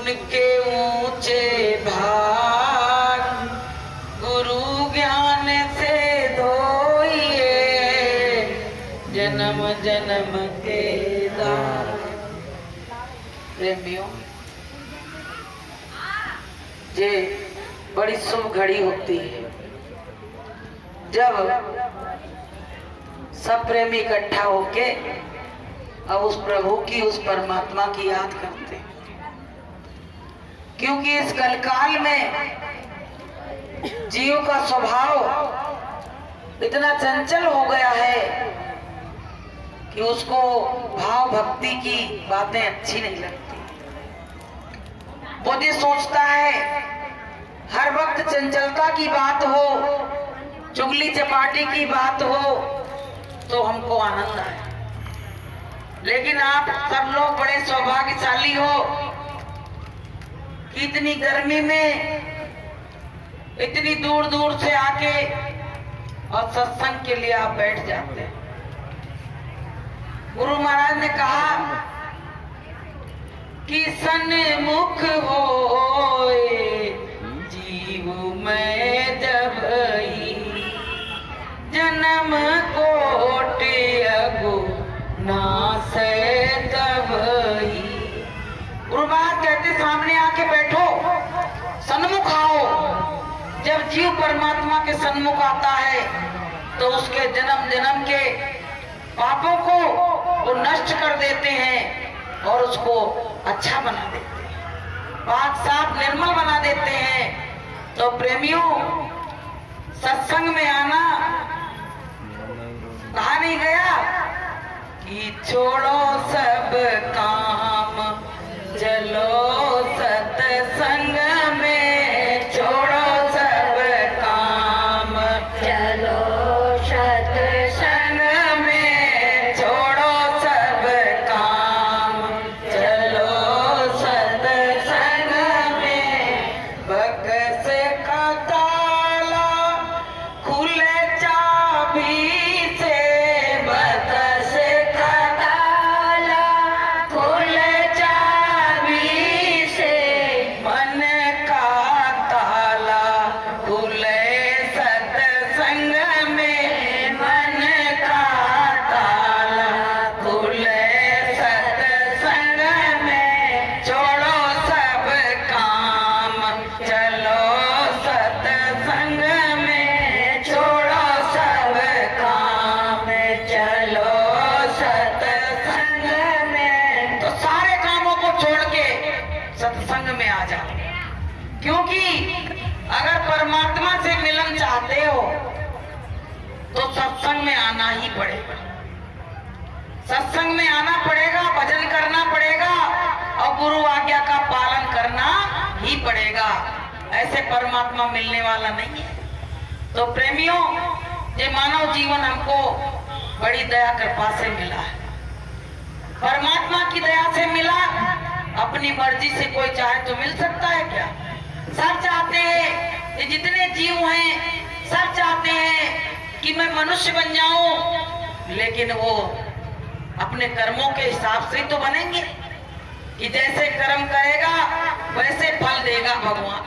उनके ऊंचे भाग गुरु ज्ञान से धोइए जन्म जन्म के दाग। प्रेमियों, ये बड़ी शुभ घड़ी होती है जब सब प्रेमी इकट्ठा होके अब उस प्रभु की, उस परमात्मा की याद करते हैं। क्योंकि इस कलकाल में जीव का स्वभाव इतना चंचल हो गया है कि उसको भाव भक्ति की बातें अच्छी नहीं लगती। वो ये सोचता है हर वक्त चंचलता की बात हो, चुगली चपाटी की बात हो तो हमको आनंद आए। लेकिन आप सब लोग बड़े सौभाग्यशाली हो कि इतनी गर्मी में इतनी दूर दूर से आके और सत्संग के लिए आप बैठ जाते हैं। गुरु महाराज ने कहा कि सन्मुख होए जीव में जब जन्म कोट अगो नासे तब ही। गुरु महाराज कहते सामने आके बैठो, सन्मुख आओ। जब जीव परमात्मा के सन्मुख आता है तो उसके जन्म जन्म के पापों को वो नष्ट कर देते हैं और उसको अच्छा बना देते हैं, पाक साफ निर्मल बना देते हैं। तो प्रेमियों, सत्संग में आना कहा नहीं गया कि छोड़ो सब काम चलो सत्संग में, छोड़ो सब काम चलो सत्संग में, छोड़ो सब काम चलो सत्संग में। बक्स का ताला खुले चाबी से, बक्स का ताला खुले चाबी से, मन का ताला खुले सत्संग में, मन का ताला खुले सत्संग में। छोड़ो सब काम चलो सत्संग में, छोड़ो सब काम चलो सत्संग में। तो सारे कामों को छोड़ के सत्संग में आ जाओ। क्योंकि अगर परमात्मा से मिलन चाहते हो तो सत्संग में आना ही पड़ेगा। सत्संग में आना पड़ेगा, भजन करना पड़ेगा और गुरु आज्ञा का पालन करना ही पड़ेगा। ऐसे परमात्मा मिलने वाला नहीं है। तो प्रेमियों, ये मानव जीवन हमको बड़ी दया कृपा से मिला है, परमात्मा की दया से मिला। अपनी मर्जी से कोई चाहे तो मिल सकता है क्या? सब चाहते हैं, ये जितने जीव हैं सब चाहते हैं कि मैं मनुष्य बन जाऊं, लेकिन वो अपने कर्मों के हिसाब से तो बनेंगे कि जैसे कर्म करेगा वैसे फल देगा भगवान।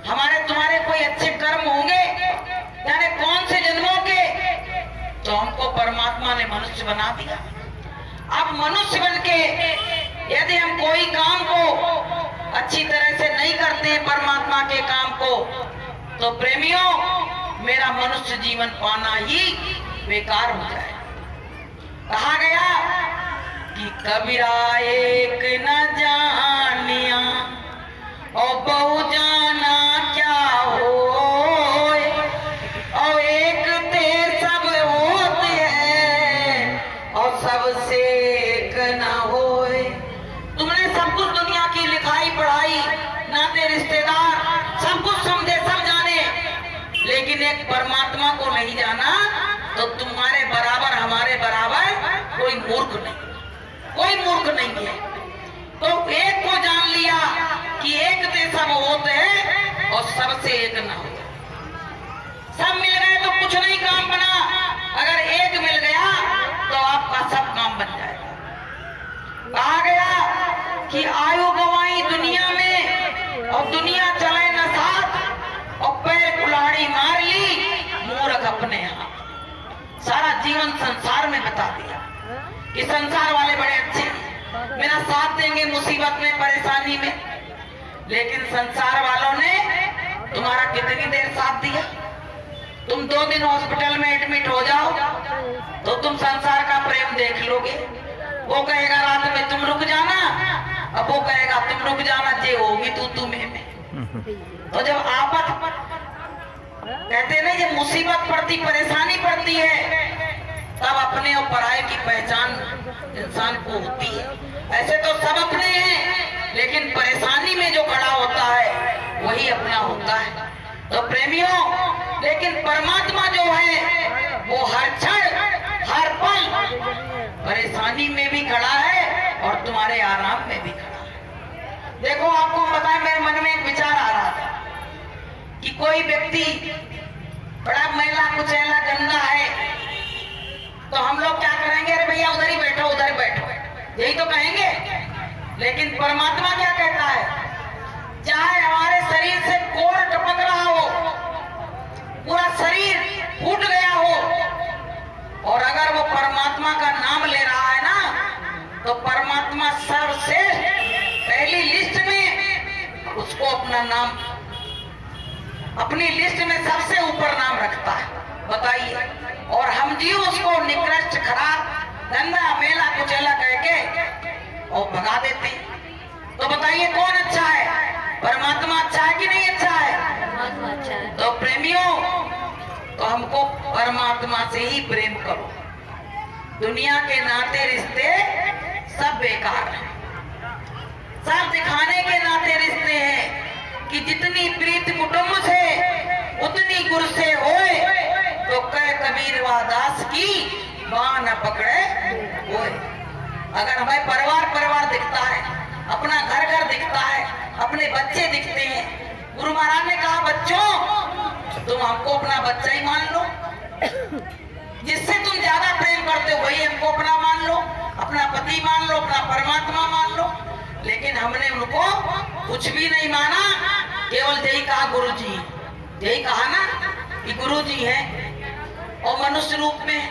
हमारे तुम्हारे कोई अच्छे कर्म होंगे यानी कौन से जन्मों के, तो हमको परमात्मा ने मनुष्य बना दिया। अब मनुष्य बन के यदि हम कोई काम को अच्छी तरह से नहीं करते हैं, परमात्मा के काम को, तो प्रेमियों मेरा मनुष्य जीवन पाना ही बेकार हो जाए। कहा गया कि कबीरा एक न जानिया और बहु जाना क्या हो, और एक ते सब होते हैं और सबसे एक न होए। तुमने सब कुछ दुनिया की लिखाई पढ़ाई, नाते रिश्तेदार सब कुछ समझे, सब जाने, लेकिन एक परमात्मा को नहीं जाना तो तुम्हारे बराबर हमारे बराबर कोई मूर्ख नहीं, कोई मूर्ख नहीं है। तो एक को जान लिया कि एक से सब होते हैं और सबसे एक ना हो। सब मिल गए तो कुछ नहीं काम बना, अगर एक मिल गया तो आपका सब काम बन जाएगा। कहा गया कि आयु गवाई आई दुनिया में और दुनिया चले न साथ और पैर कुल्हाड़ी मार ली, मूर्ख अपने यहाँ सारा जीवन संसार में बता दिया कि संसार वाले बड़े अच्छे हैं, मेरा साथ देंगे मुसीबत में परेशानी में। लेकिन संसार वालों ने तुम्हारा कितनी देर साथ दिया? तुम 2 दिन हॉस्पिटल में एडमिट हो जाओ तो तुम संसार का प्रेम देख लोगे। वो कहेगा रात में तुम रुक जाना, अब वो कहेगा तुम रुक जाना, जे होगी तू तुम्हें में। तो जब आपत कहते ना ये मुसीबत पड़ती, परेशानी पड़ती है, तब अपने और पराये की पहचान इंसान को होती है। ऐसे तो सब अपने हैं, लेकिन परेशानी में जो खड़ा होता है वही अपना होता है। तो प्रेमियों, लेकिन परमात्मा जो है वो हर क्षण हर पल परेशानी में भी खड़ा है और तुम्हारे आराम में भी खड़ा है। देखो आपको पता है, मेरे मन में एक विचार आ रहा था कि कोई व्यक्ति बड़ा मैला कुचैला गंदा है, तो हम लोग क्या करेंगे? अरे भैया उधर ही बैठो, उधर बैठो, यही तो कहेंगे। लेकिन परमात्मा क्या कहता है? चाहे हमारे शरीर से कोड़ टपक रहा हो, पूरा शरीर फूट गया हो, और अगर वो परमात्मा का नाम ले रहा है ना, तो परमात्मा सर्वश्रेष्ठ पहली लिस्ट में उसको अपना नाम, अपनी लिस्ट में सबसे ऊपर नाम रखता है। बताइए, और हम जी उसको निकृष्ट, खराब, गंदा, मेला, कुचैला कह के और भगा देते। तो बताइए कौन अच्छा है? परमात्मा अच्छा है कि नहीं अच्छा है? परमात्मा अच्छा है। तो प्रेमियों, तो हमको परमात्मा से ही प्रेम करो। दुनिया के नाते रिश्ते सब बेकार हैं, सब दिखाने के नाते रिश्ते हैं कि जितनी प्रीत कुटुंब से उतनी गुर से होए, तो कह कबीर दास की बाँ न पकड़े होए। अगर हमें परिवार दिखता है, अपना घर दिखता है, अपने बच्चे दिखते हैं, गुरु महाराज ने कहा बच्चों तुम हमको अपना बच्चा ही मान लो, जिससे तुम ज्यादा प्रेम करते हो वही हमको अपना मान लो, अपना पति मान लो, अपना परमात्मा मान लो। लेकिन हमने उनको कुछ भी नहीं माना, केवल यही कहा गुरु जी, यही कहा ना कि गुरु जी है और मनुष्य रूप में,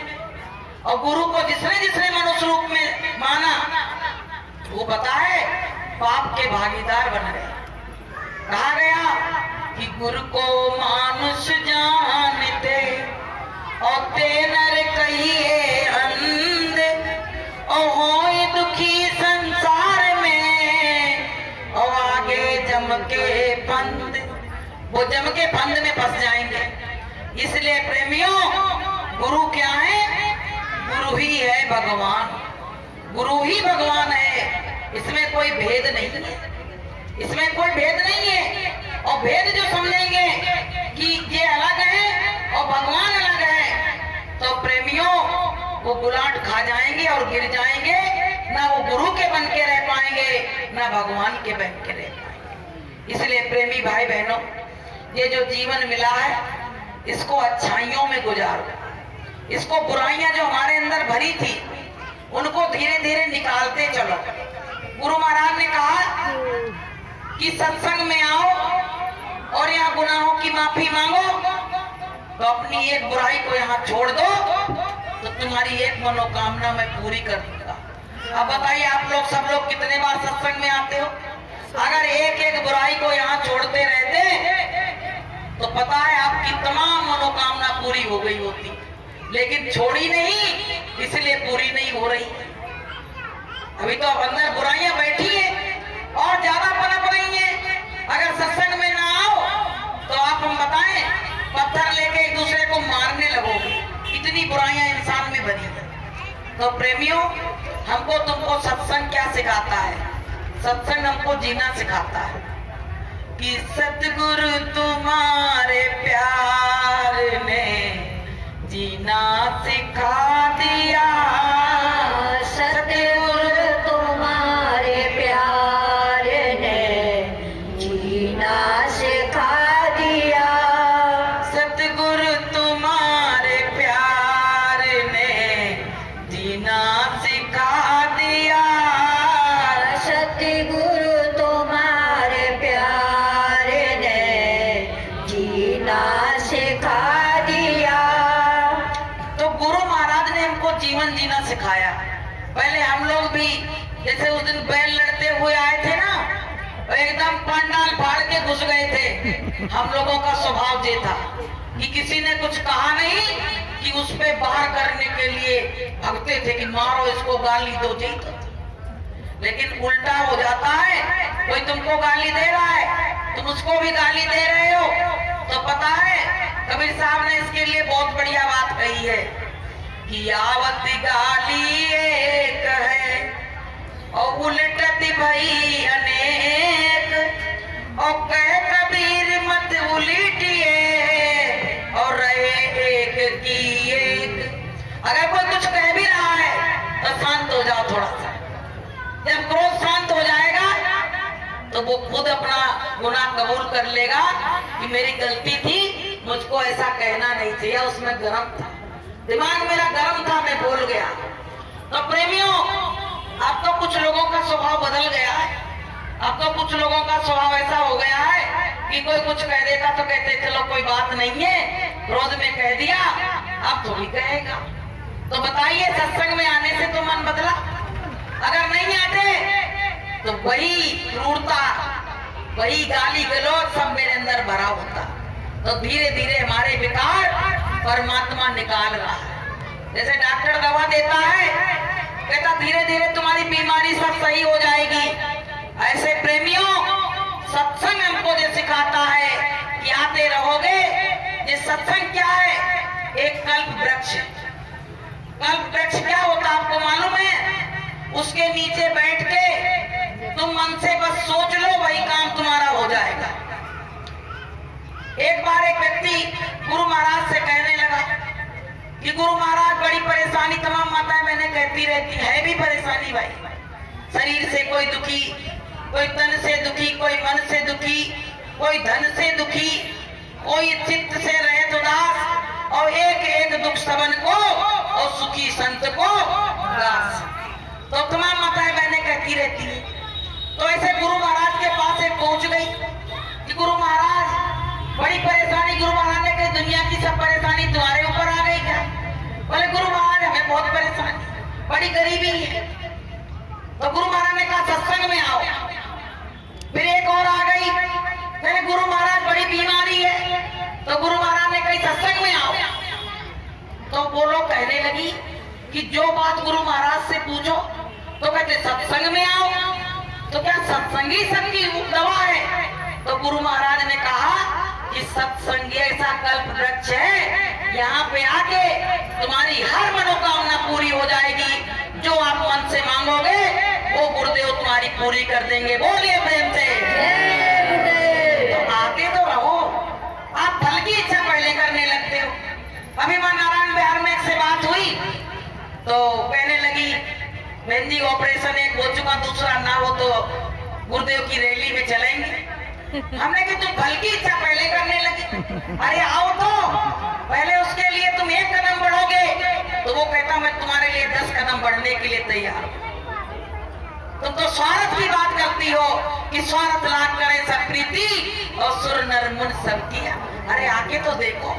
और गुरु को जिसने मनुष्य रूप में माना वो पता है पाप के भागीदार बन गए। कहा गया कि गुरु को मानुष जानते और ते नर कहिए अंधे, और होए दुखी संसार में और आगे जम के फंद, वो जम के फंद में फंस जाएंगे। इसलिए प्रेमियों, गुरु क्या है? गुरु ही है भगवान, गुरु ही भगवान है। इसमें कोई भेद नहीं है, इसमें कोई भेद नहीं है। और भेद जो समझेंगे कि ये अलग है और भगवान अलग है, तो प्रेमियों वो गुलाट खा जाएंगे और गिर जाएंगे, ना वो गुरु के बन के रह पाएंगे, ना भगवान के बन के रह पाएंगे। इसलिए प्रेमी भाई बहनों, ये जो जीवन मिला है इसको अच्छाइयों में गुजारो, इसको बुराइयां जो हमारे अंदर भरी थी उनको धीरे धीरे निकालते चलो। गुरु महाराज ने कहा कि सत्संग में आओ और यहाँ गुनाहों की माफी मांगो, तो अपनी एक बुराई को यहाँ छोड़ दो तो तुम्हारी एक मनोकामना मैं पूरी कर दूंगा। अब बताइए आप लोग, सब लोग कितने बार सत्संग में आते हो? अगर एक एक बुराई को यहाँ छोड़ते रहते तो पता है आपकी तमाम मनोकामना पूरी हो गई होती, लेकिन छोड़ी नहीं, इसलिए पूरी नहीं हो रही। अभी तो अंदर बुराइयां बैठी है और ज्यादा पनप रही है। अगर सत्संग में ना आओ तो आप हम बताएं, पत्थर लेके एक दूसरे को मारने लगोगे, इतनी बुराइयां इंसान में भरी है। तो प्रेमियों, हमको तुमको सत्संग क्या सिखाता है? सत्संग हमको जीना सिखाता है कि सतगुरु तुम्हारे प्यार ने जीना सिखा दिया, सतगुरु तुम्हारे प्यार ने जीना सिखा दिया, सतगुरु तुम्हारे प्यार ने जीना सिखा दिया, सतगुरु तुम्हारे जैसे उस दिन बैल लड़ते हुए आए थे ना, एकदम पंडाल फाड़ के घुस गए थे। हम लोगों का स्वभाव ये था कि किसी ने कुछ कहा नहीं कि उस पे बाहर करने के लिए भगते थे कि मारो इसको, गाली दो जी। लेकिन उल्टा हो जाता है, कोई तुमको गाली दे रहा है, तुम उसको भी गाली दे रहे हो। तो पता है कबीर साहब ने इसके लिए बहुत बढ़िया बात कही है कि आवत गाली एक है और उलटती भई अनेक, और कह कबीर मत उलटिए और रहे एक की एक। अगर कोई कुछ कह भी रहा है तो शांत हो जाओ थोड़ा सा। जब क्रोध शांत हो जाएगा तो वो खुद अपना गुनाह कबूल कर लेगा कि मेरी गलती थी, मुझको ऐसा कहना नहीं चाहिए, उसमें गर्म था, दिमाग मेरा गर्म था, मैं बोल गया। तो प्रेमियों, अब तो कुछ लोगों का स्वभाव बदल गया है। अब तो कुछ लोगों का स्वभाव ऐसा हो गया है कि कोई कुछ कह देता तो कहते चलो कोई बात नहीं है, क्रोध में कह दिया, अब थोड़ी कहेगा। तो बताइए, सत्संग में आने से तो मन बदला? अगर नहीं आते तो वही क्रूरता, वही गाली गलौज सब मेरे अंदर भरा होता। तो धीरे धीरे हमारे विकार परमात्मा निकाल रहा है। जैसे डॉक्टर दवा देता है, कहता धीरे धीरे तुम्हारी बीमारी सब सही हो जाएगी। ऐसे प्रेमियों, सत्संग हमको जो सिखाता है कि आते रहोगे। ये सत्संग क्या है? एक कल्प वृक्ष। कल्प वृक्ष क्या होता आपको मालूम है? उसके नीचे बैठ के तुम मन से बस सोच लो, वही काम तुम्हारा हो जाएगा। एक बार एक व्यक्ति गुरु महाराज से कहने लगा कि गुरु महाराज बड़ी परेशानी, तमाम माताएं मैंने कहती रहती है भी परेशानी भाई, शरीर से कोई दुखी, कोई तन से दुखी, कोई मन से दुखी, कोई धन से दुखी, कोई चित्त से रहित उदास, और एक एक दुख सबन को और सुखी संत को दास। तो तमाम माताएं बहनें कहती रहती है। तो ऐसे गुरु महाराज के पास एक पहुंच गई कि गुरु महाराज बड़ी परेशानी। गुरु महाराज ने कही दुनिया की सब परेशानी तुम्हारे ऊपर आ गई क्या? बोले गुरु महाराज हमें बहुत परेशानी, बड़ी गरीबी है। तो गुरु महाराज ने कहा सत्संग में आओ। फिर एक और आ गई, कहे गुरु महाराज बड़ी बीमारी है। तो गुरु महाराज ने कही सत्संग में आओ। तो वो लोग कहने लगी कि जो बात गुरु महाराज से पूछो, तो कहते सत्संग में आओ। तो क्या सत्संग ही सबकी दवा है? तो गुरु महाराज ने कहा कि सत्संग ऐसा कल्प वृक्ष है, यहाँ पे आके तुम्हारी हर मनोकामना पूरी हो जाएगी। जो आप मन से मांगोगे वो गुरुदेव तुम्हारी पूरी कर देंगे। बोलिए प्रेम से। तो आते तो रहो, आप फल की इच्छा पहले करने लगते हो। अभी मां नारायण बिहार में एक से बात हुई तो कहने लगी मेहंदी ऑपरेशन एक हो चुका, दूसरा ना हो तो गुरुदेव की रैली में चलेंगे। हमने कहा तुम फल की इच्छा पहले करने लगी। अरे आओ तो पहले उसके लिए तुम एक कदम बढ़ोगे तो वो कहता मैं तुम्हारे लिए 10 कदम बढ़ने के लिए तैयार हूं। तुम तो स्वार्थ की बात करती हो कि स्वार्थ लाख करे सब प्रीति और सुर नर मुन सब किया। अरे आके तो देखो,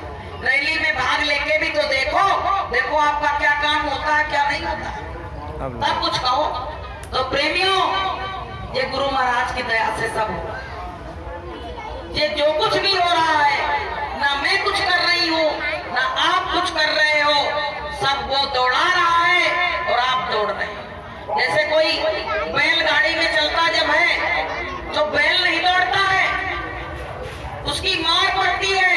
रैली में भाग लेके भी तो देखो, देखो आपका क्या काम होता है क्या नहीं होता, तब कुछ कहो। तो प्रेमियों, ये गुरु महाराज की दया से सब हो रहा है। ये जो कुछ भी हो रहा है, ना मैं कुछ कर रही हूँ ना आप कुछ कर रहे हो, सब वो दौड़ा रहा है और आप दौड़ रहे हो। जैसे कोई बैलगाड़ी में चलता जब है तो बैल नहीं दौड़ता है, उसकी मार पड़ती है,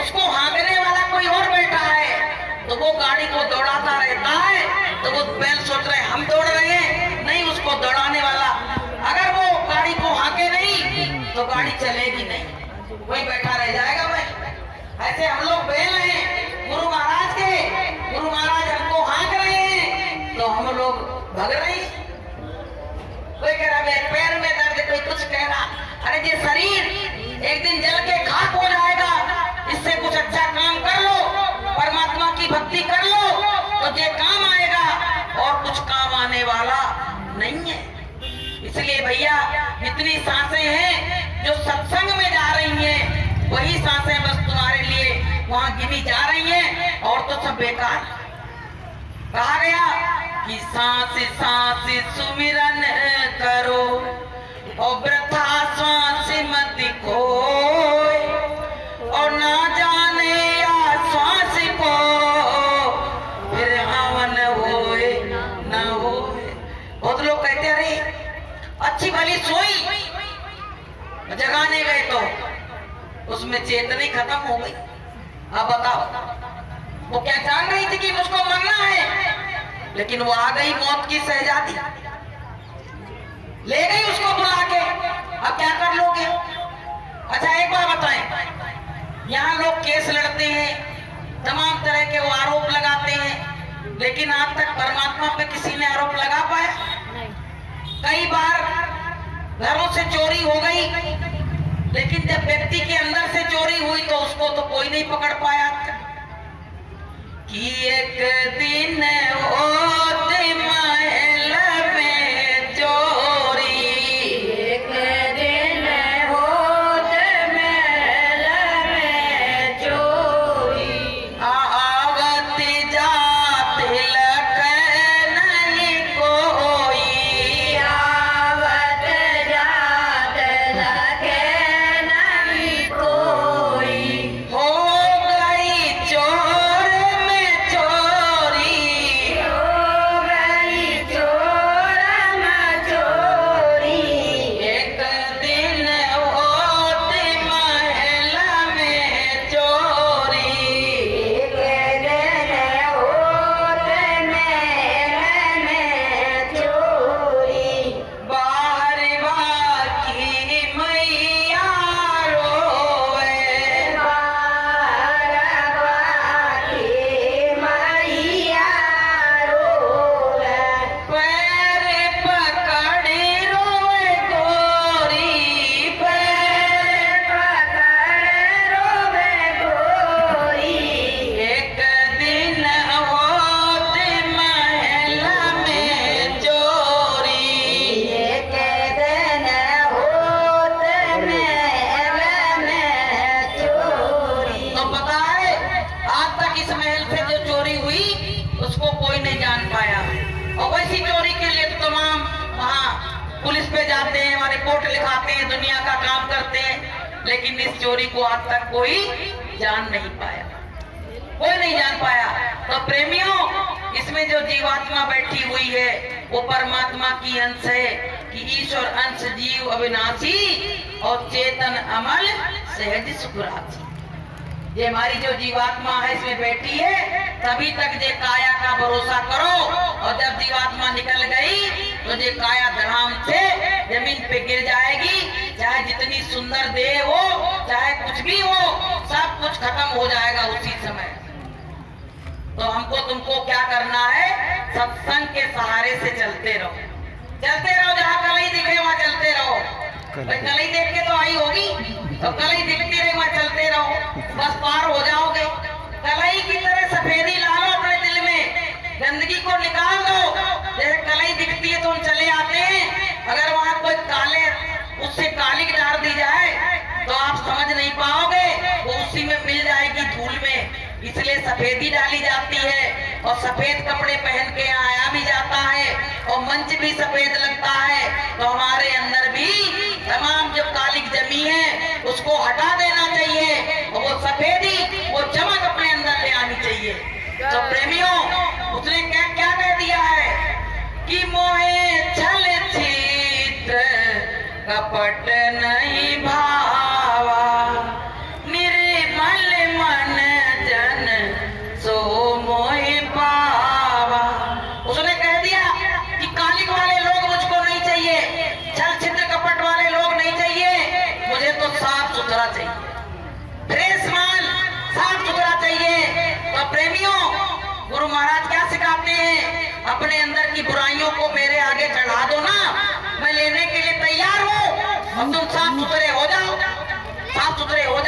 उसको हाँकने वाला कोई और बैठा है तो वो गाड़ी को दौड़ाता रहता है। तो वो बैल सोच रहे हम दौड़ रहे हैं, नहीं उसको दौड़ाने वाला अगर वो गाड़ी को हाँके नहीं तो गाड़ी चलेगी नहीं, वही बैठा रह जाएगा भाई। ऐसे हम लोग बैल हैं गुरु महाराज के, गुरु महाराज हमको हाँक रहे हैं तो हम लोग भग रहे हैं। कोई कह रहा मेरे पैर में दर्द, कोई कुछ कह रहा। अरे ये शरीर एक दिन जल के खाक हो जाएगा, इससे कुछ अच्छा काम कर लो, परमात्मा की भक्ति कर लो तो ये काम आएगा और कुछ काम आने वाला नहीं है। इसलिए भैया जितनी सांसें हैं जो सत्संग में जा रही हैं वही सांसें बस तुम्हारे लिए वहां गिनी जा रही हैं, और तो सब बेकार। कहा गया कि सांस सांस सुमिरन करो और वृथा श्वास मत खोए और ना जाने या श्वास को फिर हवन होए न होए। बहुत लोग कहते हैं अरे अच्छी भली सोई, जगाने गए तो उसमें चेतन ही खत्म हो गई। अब बताओ वो क्या जान रही थी कि मुझको मरना है, लेकिन वो आ गई मौत की शहजादी, ले गई उसको बुला के। अब क्या कर लोगे? अच्छा एक बार बताएं, यहाँ लोग केस लड़ते हैं, तमाम तरह के वो आरोप लगाते हैं, लेकिन आज तक परमात्मा पे किसी ने आरोप लगा पाया? कई बार घरों से चोरी हो गई, लेकिन जब व्यक्ति के अंदर से चोरी हुई तो उसको तो कोई नहीं पकड़ पाया। कि एक दिन होत महल में चोरी, एक दिन होत महल में चोरी, आवत जात लख नहीं कोई, आवत जात लखे नहीं कोई, हो गई चोर में चोरी, हो गई चोर में चोरी, एक दिन होत महल में चोरी। एक दिन होत महल में चोरी, बाहर बाकी मैया रोवे, बारवाकी मैया रोवे, पैर पकड़ी रोवे गोरी, पैर पकड़ रोवे गोरी, एक दिन होत महल में चोरी। एक दिन होत महल में चोरी। तो पता है आज तक इस महल से जो चोरी हुई उसको कोई नहीं जान पाया, और वैसी चोरी के लिए तो तमाम वहाँ पुलिस पे जाते हैं, वहाँ रिपोर्ट लिखाते हैं, दुनिया का काम करते हैं, लेकिन इस चोरी को आज तक कोई जान नहीं पाया, कोई नहीं जान पाया। तो प्रेमियों, इसमें जो जीवात्मा बैठी हुई है वो परमात्मा की अंश है, कि ईश्वर अंश जीव अविनाशी और चेतन अमल सहज सुखरासी। ये हमारी जो जीवात्मा है इसमें बैठी है, तभी तक जे काया का भरोसा करो, और जब जीवात्मा निकल गई तो जे काया धराम से जमीन पे गिर जाएगी, चाहे जितनी सुंदर देह हो, चाहे कुछ भी हो, सब कुछ खत्म हो जाएगा उसी समय। तो हमको तुमको क्या करना है? सत्संग के सहारे से चलते रहो, चलते रहो, जहाँ कलई दिखे वहाँ चलते रहो। भाई कलई देख के तो आई होगी, तो कलई दिखती रहे वहाँ चलते रहो, बस पार हो जाओगे। कलई की तरह सफेदी ला लो अपने दिल में, गंदगी को निकाल दो। जैसे कलई दिखती है तो हम चले आते हैं, अगर वहाँ कोई काले उससे काली डाल दी जाए तो आप समझ नहीं पाओगे, वो उसी में मिल जाएगी धूल में। इसलिए सफेदी डाली जाती है, और सफेद कपड़े पहन के यहाँ आया भी जाता है, और मंच भी सफेद लगता है। तो हमारे अंदर भी तमाम जो कालिक जमी है उसको हटा देना चाहिए, और वो सफेदी, वो चमक अपने अंदर ले आनी चाहिए। तो प्रेमियों, उसने क्या क्या कह दिया है कि मोहे छल चित्र कपट नहीं भावा, निर्मल मन जन सो मोहि पावा। उसने कह दिया कि कालिक वाले लोग मुझको नहीं चाहिए, छल छिद्र कपट वाले लोग नहीं चाहिए, मुझे तो साफ सुथरा चाहिए, फ्रेश माल, साफ सुथरा चाहिए। तो प्रेमियों, गुरु महाराज क्या सिखाते हैं? अपने अंदर की बुराइयों को मेरे आगे चढ़ा दो ना, मैं लेने के लिए तैयार हूँ, और तुम साफ सुथरे हो जाओ, साफ सुथरे हो